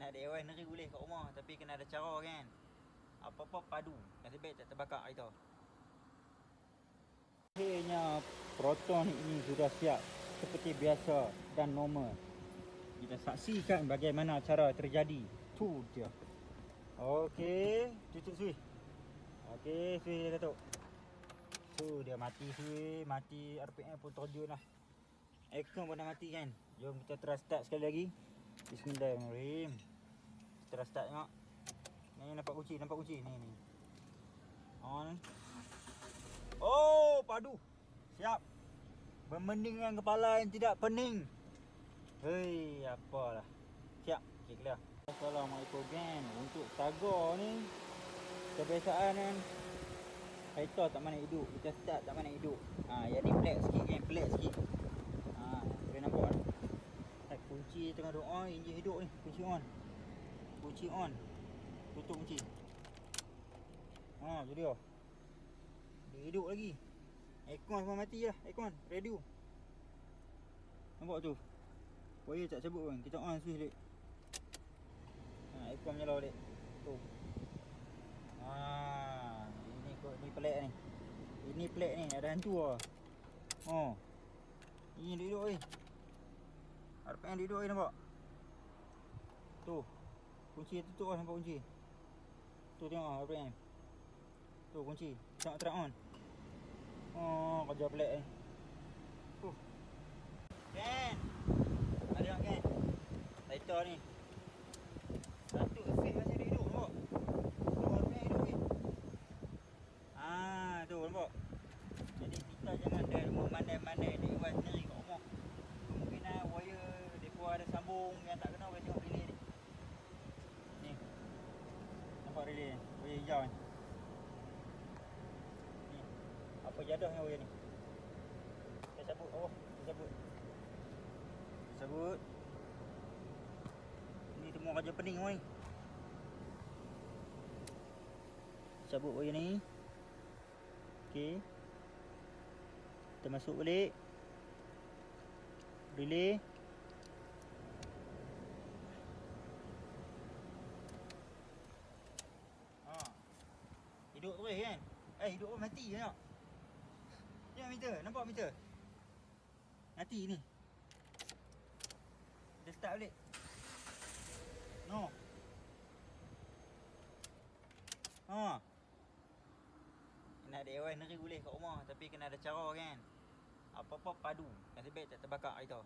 Nak DIY neri boleh kat rumah, tapi kena ada cara kan. Apa-apa padu. Nasib baik tak terbakar hari tu. Akhirnya proton ini sudah siap seperti biasa dan normal. Kita saksikan bagaimana cara terjadi. Tu dia. Okey, tutup switch. Okey, switch dia ketuk. Tu dia mati switch, mati RPM pun terjun lah. Aircon pun dah mati kan. Jom kita try start sekali lagi. Bismillahirrahmanirrahim. Kita start tengok. Ni nampak kunci, ni. On. Oh, padu. Siap. Bermending dengan kepala yang tidak pening. Hei, apalah. Siap. Okay, clear. Assalamualaikum kan. Untuk tagar ni, kebiasaan kan, kereta tak mana hidup. Kita start tak mana hidup. Yang ni pelik sikit kan, pelik sikit. Boleh nampak kan. Kunci tengah doa, enjin hidup ni. Kunci on. Kunci on. Tutup kunci. Jadi dia hidup lagi. Aircon semua mati lah. Aircon, radio. Nampak tu. Wire tak cabut pun. Kita on switch dek. Aircon menyala dek. Tu. Ini pelik ni. Ini pelik ni. Ada hantu lah. Ini dia hidup ni. RPM dia hidup ni nampak. Tu. Kunci tutup lah, nampak kunci. Tu tengok RPM. Tu kunci. Tak track on. Kerja pelik ni. Kan. Ada tak kan? Lighter ni. Satu switch masih ada hidup nampak. Tu RPM hidup ni. Tu nampak. Jadi kita jangan dah memandai-mandai DIY sendiri kat rumah. Kemungkinan wire mereka ada sambung yang tak kena, boleh tengok relay ni. Ni. Nampak relay ni. Wire hijau ni. Ni. Apa jadahnya wire ni. Kita cabut bawah. Kita cabut. Ni semua kerja pening semua ni. Cabut wire ni. Okey. Kita masuk balik. Relay. Hidup terus kan. Hidup pun mati je tengok. Tengok meter, nampak meter. Mati ni. Kita start balik. No. Nak DIY neri boleh kat rumah, tapi kena ada cara kan. Apa-apa padu. Nasib baik tak terbakar hari tu.